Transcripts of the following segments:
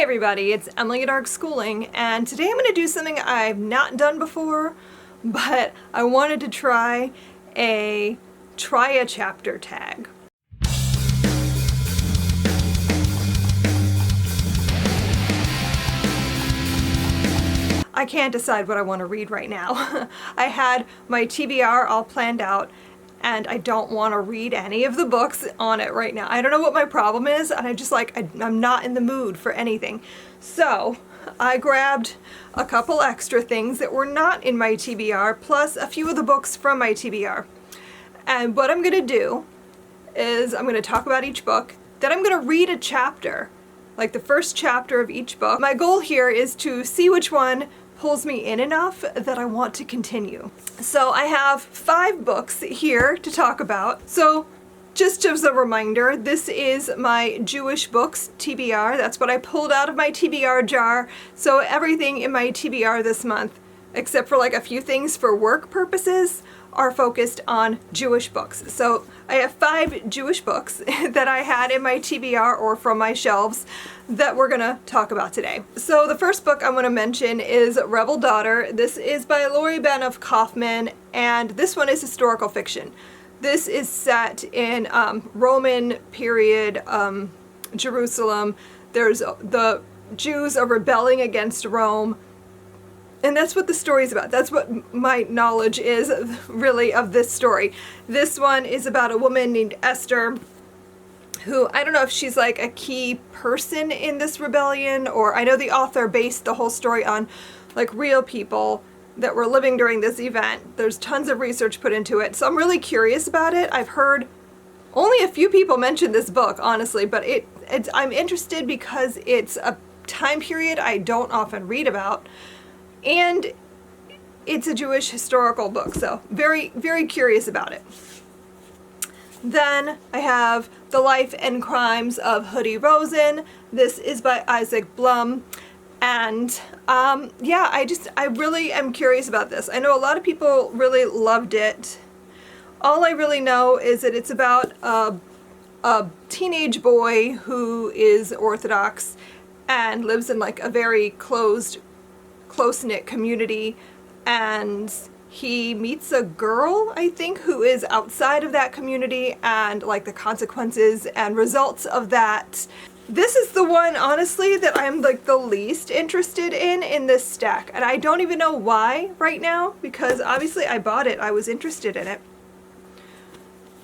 everybody, it's Emily at Arc Schooling, and today I'm going to do something I've not done before, but I wanted to try a chapter tag. I can't decide what I want to read right now. I had my TBR all planned out, and I don't want to read any of the books on it right now. I don't know what my problem is, and I'm not in the mood for anything. So I grabbed a couple extra things that were not in my TBR, plus a few of the books from my TBR. And what I'm going to do is I'm going to talk about each book, then I'm going to read a chapter, like the first chapter of each book. My goal here is to see which one pulls me in enough that I want to continue. So I have 5 books here to talk about. So just as a reminder, this is my Jewish books TBR. That's what I pulled out of my TBR jar. So everything in my TBR this month, except for like a few things for work purposes, are focused on Jewish books. So I have 5 Jewish books that I had in my TBR or from my shelves that we're gonna talk about today. So the first book I want to mention is Rebel Daughter. This is by Lori Ben of Kaufman, and this one is historical fiction. This is set in Roman period Jerusalem. There's the Jews are rebelling against Rome. And that's what the story is about. That's what my knowledge is really of this story. This one is about a woman named Esther who, I don't know if she's like a key person in this rebellion, or I know the author based the whole story on like real people that were living during this event. There's tons of research put into it. So I'm really curious about it. I've heard only a few people mention this book, honestly, but I'm interested because it's a time period I don't often read about. And it's a Jewish historical book, so very, very curious about it. Then I have The Life and Crimes of Hoodie Rosen. This is by Isaac Blum. And yeah, I really am curious about this. I know a lot of people really loved it. All I really know is that it's about a teenage boy who is Orthodox and lives in like a very close-knit community, and he meets a girl, I think, who is outside of that community, and like the consequences and results of that. This is the one, honestly, that I'm like the least interested in this stack, and I don't even know why right now, because obviously I bought it, I was interested in it.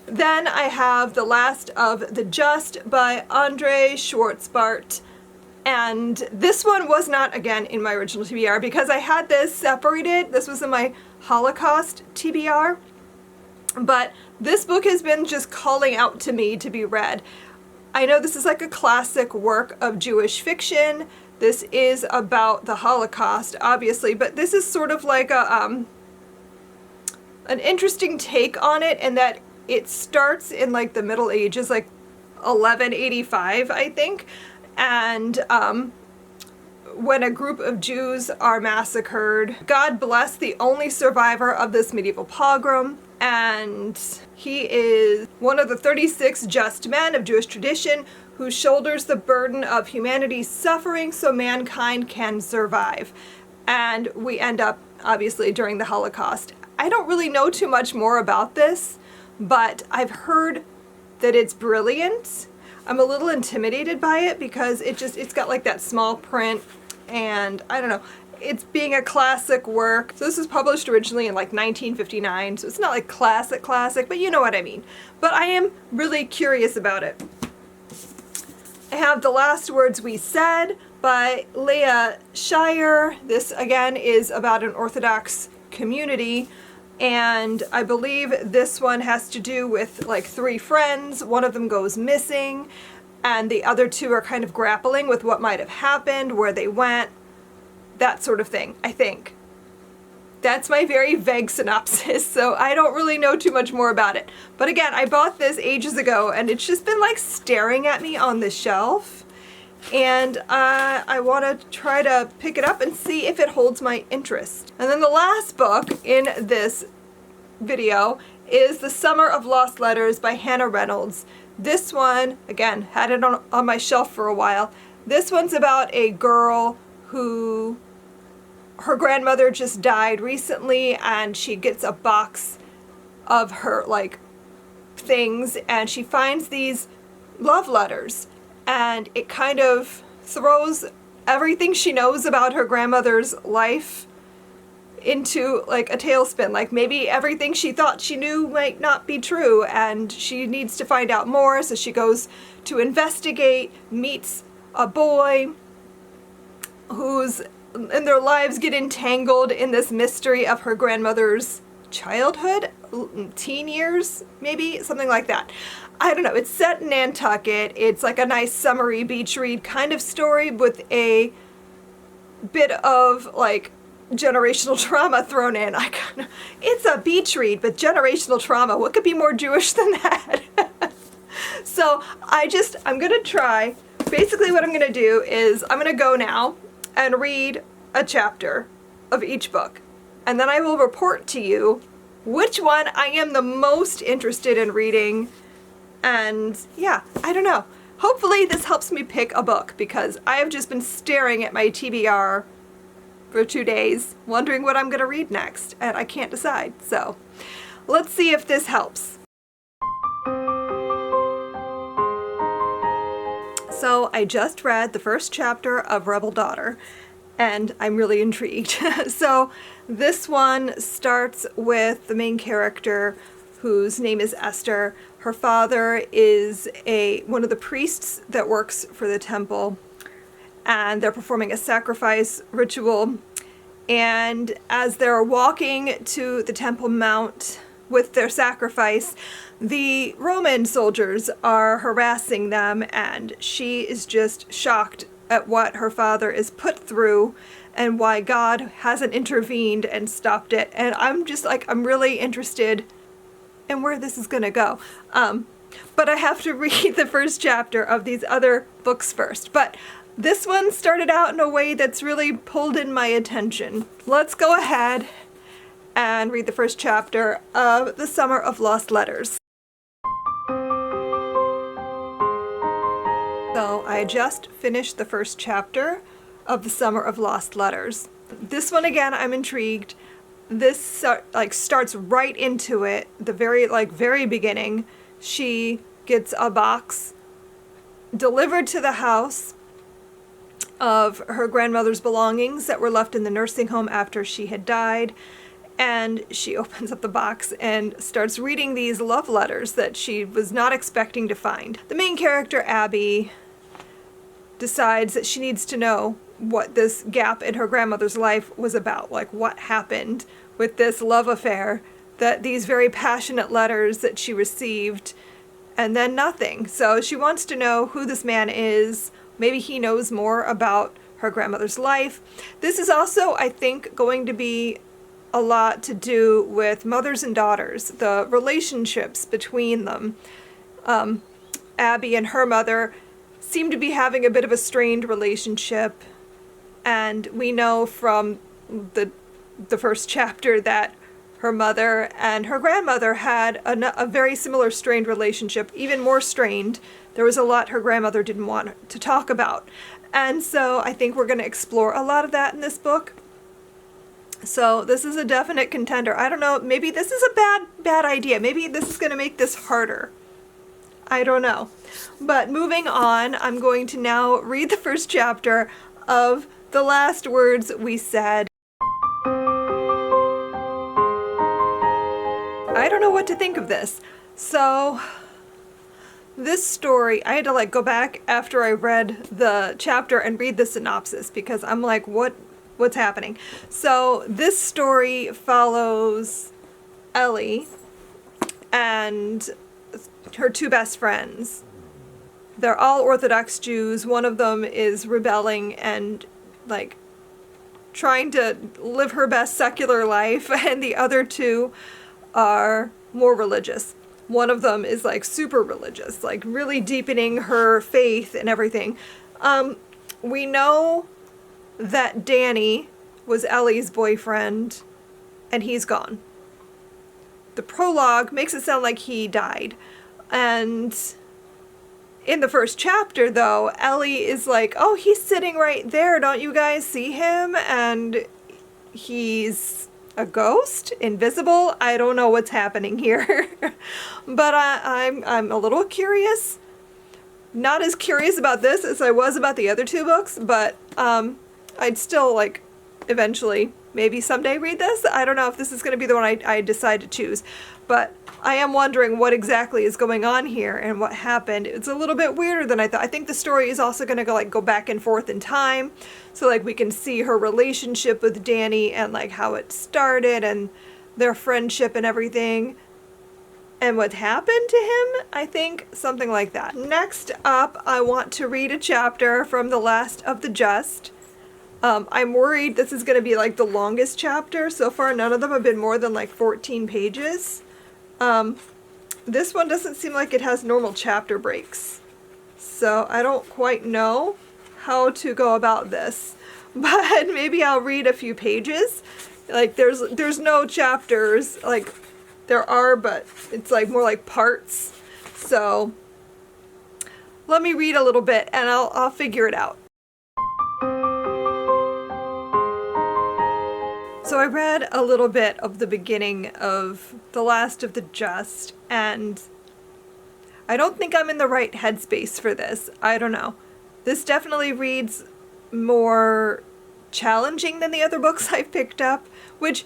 Then I have The Last of the Just by Andre Schwartzbart. And this one was not, again, in my original TBR because I had this separated. This was in my Holocaust TBR. But this book has been just calling out to me to be read. I know this is like a classic work of Jewish fiction. This is about the Holocaust, obviously, but this is sort of like an interesting take on it, in that it starts in like the Middle Ages, like 1185, I think. And when a group of Jews are massacred, God bless the only survivor of this medieval pogrom, and he is one of the 36 just men of Jewish tradition who shoulders the burden of humanity's suffering so mankind can survive. And we end up, obviously, during the Holocaust. I don't really know too much more about this, but I've heard that it's brilliant. I'm a little intimidated by it because it's got like that small print, and I don't know, it's being a classic work. So this was published originally in like 1959, so it's not like classic, but you know what I mean. But I am really curious about it. I have The Last Words We Said by Leah Shire. This again is about an Orthodox community, and I believe this one has to do with like 3 friends. One of them goes missing, and the other 2 are kind of grappling with what might have happened, where they went, that sort of thing, I think. That's my very vague synopsis, so I don't really know too much more about it. But again, I bought this ages ago, and it's just been like staring at me on the shelf. And I want to try to pick it up and see if it holds my interest. And then the last book in this video is The Summer of Lost Letters by Hannah Reynolds. This one, again, had it on my shelf for a while, This one's about a girl who, her grandmother just died recently, and she gets a box of her like things, and she finds these love letters, and it kind of throws everything she knows about her grandmother's life into like a tailspin. Like maybe everything she thought she knew might not be true, and she needs to find out more, so she goes to investigate, meets a boy who's, and their lives get entangled in this mystery of her grandmother's childhood, teen years, maybe, something like that. I don't know. It's set in Nantucket. It's like a nice summery beach read kind of story with a bit of like generational trauma thrown in. It's a beach read with generational trauma. What could be more Jewish than that? So I'm going to try. Basically what I'm going to do is I'm going to go now and read a chapter of each book. And then I will report to you which one I am the most interested in reading. And yeah, I don't know. Hopefully this helps me pick a book, because I have just been staring at my TBR for 2 days, wondering what I'm going to read next, and I can't decide. So let's see if this helps. So I just read the first chapter of Rebel Daughter, and I'm really intrigued. So this one starts with the main character, whose name is Esther. Her father is one of the priests that works for the temple, and they're performing a sacrifice ritual. And as they're walking to the Temple Mount with their sacrifice, the Roman soldiers are harassing them, and she is just shocked at what her father is put through and why God hasn't intervened and stopped it. And I'm just like, I'm really interested in where this is going to go. But I have to read the first chapter of these other books first. But this one started out in a way that's really pulled in my attention. Let's go ahead and read the first chapter of The Summer of Lost Letters. So I just finished the first chapter of The Summer of Lost Letters. This one, again, I'm intrigued. This starts right into it. The very beginning, she gets a box delivered to the house of her grandmother's belongings that were left in the nursing home after she had died. And she opens up the box and starts reading these love letters that she was not expecting to find. The main character, Abby, decides that she needs to know what this gap in her grandmother's life was about. Like, what happened with this love affair, that these very passionate letters that she received, and then nothing. So she wants to know who this man is. Maybe he knows more about her grandmother's life. This is also, I think, going to be a lot to do with mothers and daughters, the relationships between them. Abby and her mother seem to be having a bit of a strained relationship, and we know from the first chapter that her mother and her grandmother had a very similar strained relationship, even more strained. There was a lot her grandmother didn't want to talk about. And so I think we're going to explore a lot of that in this book. So this is a definite contender. I don't know, maybe this is a bad idea. Maybe this is going to make this harder. I don't know. But moving on, I'm going to now read the first chapter of The Last Words We Said. I don't know what to think of this. So this story, I had to go back after I read the chapter and read the synopsis, because I'm like, what's happening? So this story follows Ellie and her two best friends. They're all Orthodox Jews. One of them is rebelling and trying to live her best secular life, and the other two are more religious. One of them is super religious, really deepening her faith and everything. We know that Danny was Ellie's boyfriend, and he's gone. The prologue makes it sound like he died, and In the first chapter, though, Ellie is like, oh, he's sitting right there. Don't you guys see him? And he's a ghost, invisible. I don't know what's happening here. But I'm a little curious. Not as curious about this as I was about the other two books, but I'd still like eventually, maybe someday, read this. I don't know if this is going to be the one I decide to choose, but I am wondering what exactly is going on here and what happened. It's a little bit weirder than I thought. I think the story is also going to go back and forth in time, so like we can see her relationship with Danny and like how it started and their friendship and everything. And what happened to him, I think, something like that. Next up, I want to read a chapter from The Last of the Just. I'm worried this is going to be like the longest chapter. So far, none of them have been more than like 14 pages. This one doesn't seem like it has normal chapter breaks. So I don't quite know how to go about this. But maybe I'll read a few pages. Like there's no chapters, like there are, but it's like more like parts. So let me read a little bit and I'll figure it out. So I read a little bit of the beginning of The Last of the Just, and I don't think I'm in the right headspace for this. I don't know. This definitely reads more challenging than the other books I've picked up, which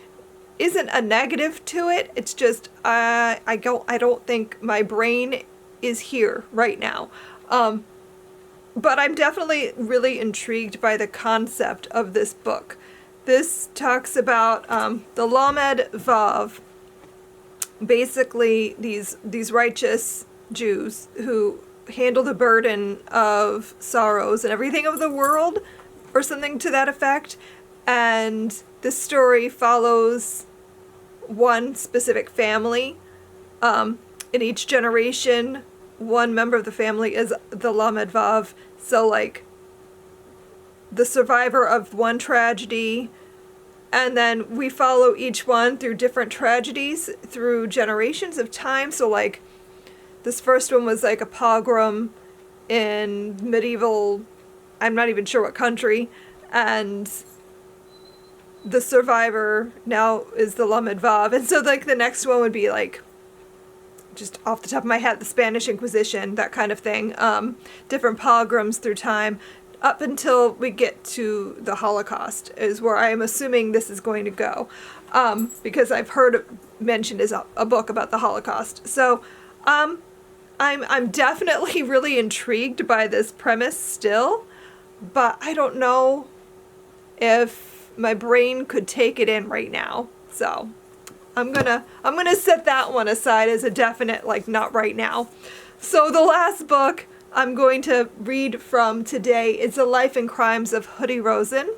isn't a negative to it. It's just I don't think my brain is here right now. But I'm definitely really intrigued by the concept of this book. This talks about the Lamed Vav, basically these righteous Jews who handle the burden of sorrows and everything of the world, or something to that effect. And this story follows one specific family. In each generation, one member of the family is the Lamed Vav. So like the survivor of one tragedy, and then we follow each one through different tragedies through generations of time. So like this first one was like a pogrom in medieval, I'm not even sure what country, and the survivor now is the Lamed Vav. And so like the next one would be like, just off the top of my head, the Spanish Inquisition, that kind of thing. Different pogroms through time, up until we get to the Holocaust, is where I am assuming this is going to go. Because I've heard mentioned as a book about the Holocaust. So I'm definitely really intrigued by this premise still, but I don't know if my brain could take it in right now. So I'm gonna set that one aside as a definite, like, not right now. So the last book I'm going to read from today is The Life and Crimes of Hoodie Rosen.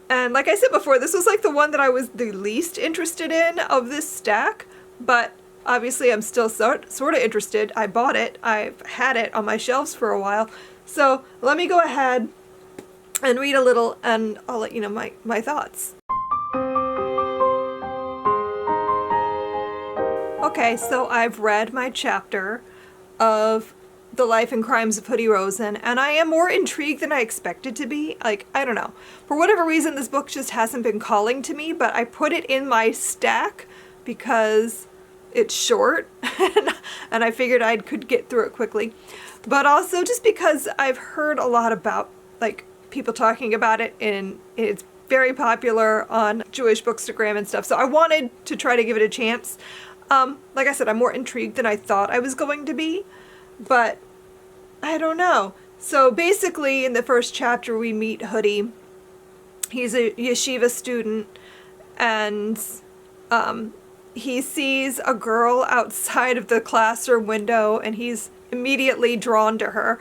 And like I said before, this was like the one that I was the least interested in of this stack, but obviously I'm still sort of interested. I bought it. I've had it on my shelves for a while. So let me go ahead and read a little, and I'll let you know my thoughts. Okay, so I've read my chapter of The Life and Crimes of Hoodie Rosen, and I am more intrigued than I expected to be. Like, I don't know. For whatever reason, this book just hasn't been calling to me, but I put it in my stack because it's short, and I figured I could get through it quickly. But also just because I've heard a lot about, like, people talking about it, and it's very popular on Jewish Bookstagram and stuff, so I wanted to try to give it a chance. Like I said, I'm more intrigued than I thought I was going to be, but I don't know. So basically, in the first chapter, we meet Hoodie. He's a yeshiva student, and he sees a girl outside of the classroom window, and he's immediately drawn to her.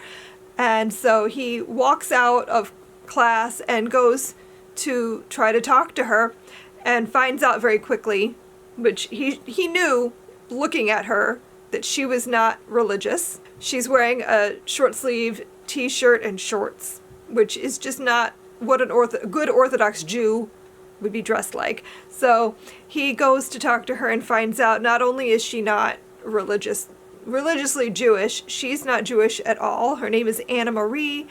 And so he walks out of class and goes to try to talk to her, and finds out very quickly, which he knew looking at her, that she was not religious. She's wearing a short sleeve t-shirt and shorts, which is just not what a good Orthodox Jew would be dressed like. So he goes to talk to her and finds out not only is she not religious, religiously Jewish. She's not Jewish at all. Her name is Anna Marie,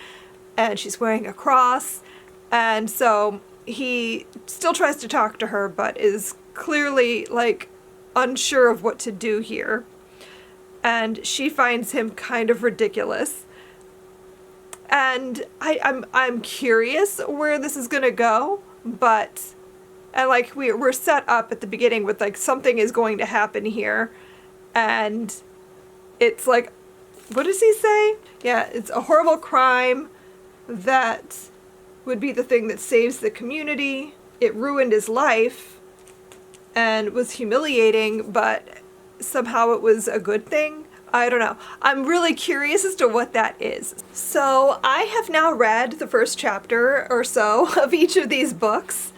and she's wearing a cross. And so he still tries to talk to her, but is clearly like unsure of what to do here. And she finds him kind of ridiculous. And I'm curious where this is gonna go, but and like we're set up at the beginning with like something is going to happen here, and it's like, what does he say? Yeah, it's a horrible crime that would be the thing that saves the community. It ruined his life and was humiliating, but somehow it was a good thing. I don't know. I'm really curious as to what that is. So I have now read the first chapter or so of each of these books,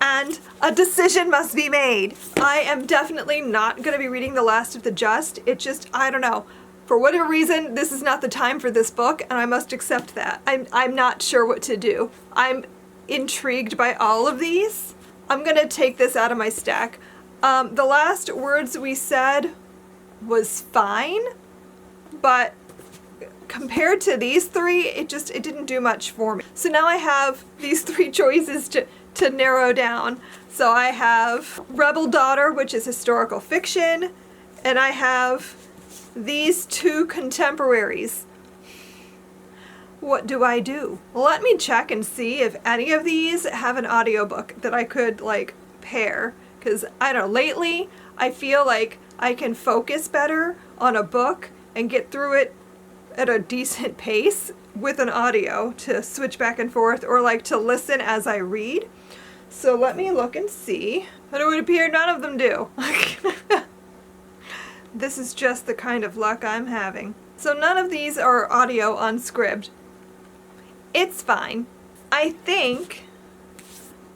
and a decision must be made. I am definitely not going to be reading The Last of the Just. It just, I don't know. For whatever reason, this is not the time for this book, and I must accept that. I'm not sure what to do. I'm intrigued by all of these. I'm going to take this out of my stack. The Last Words We Said was fine, but compared to these three, it didn't do much for me. So now I have these three choices to narrow down. So I have Rebel Daughter, which is historical fiction, and I have these two contemporaries. What do I do? Let me check and see if any of these have an audiobook that I could like pair, because I don't know, lately I feel like I can focus better on a book and get through it at a decent pace with an audio to switch back and forth, or like to listen as I read. So let me look and see. But it would appear none of them do. This is just the kind of luck I'm having. So none of these are audio on Scribd. It's fine. I think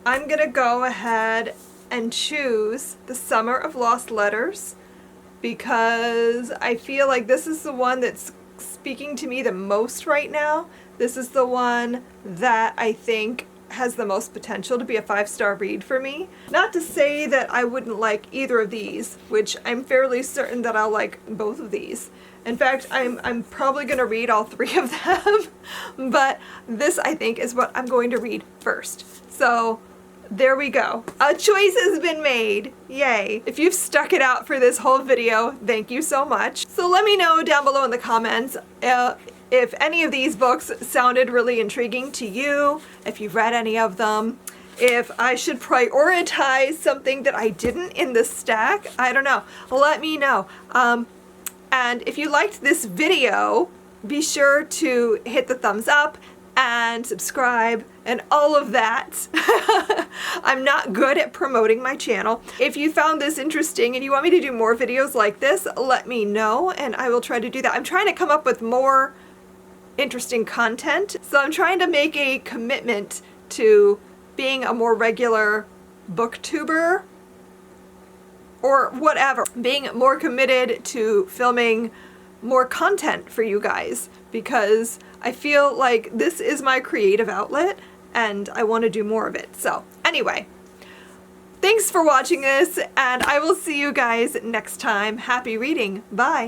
I'm gonna go ahead and choose The Summer of Lost Letters, because I feel like this is the one that's speaking to me the most right now. This is the one that I think has the most potential to be a 5-star read for me. Not to say that I wouldn't like either of these, which I'm fairly certain that I'll like both of these. In fact, I'm probably going to read all three of them, but this I think is what I'm going to read first. So there we go. A choice has been made. Yay. If you've stuck it out for this whole video, thank you so much. So let me know down below in the comments if any of these books sounded really intriguing to you, if you've read any of them, if I should prioritize something that I didn't in the stack. I don't know. Let me know. And if you liked this video, be sure to hit the thumbs up and subscribe and all of that. I'm not good at promoting my channel. If you found this interesting and you want me to do more videos like this, let me know and I will try to do that. I'm trying to come up with more interesting content, so I'm trying to make a commitment to being a more regular booktuber or whatever, being more committed to filming more content for you guys, because I feel like this is my creative outlet and I want to do more of it. So anyway, thanks for watching this, and I will see you guys next time. Happy reading. Bye.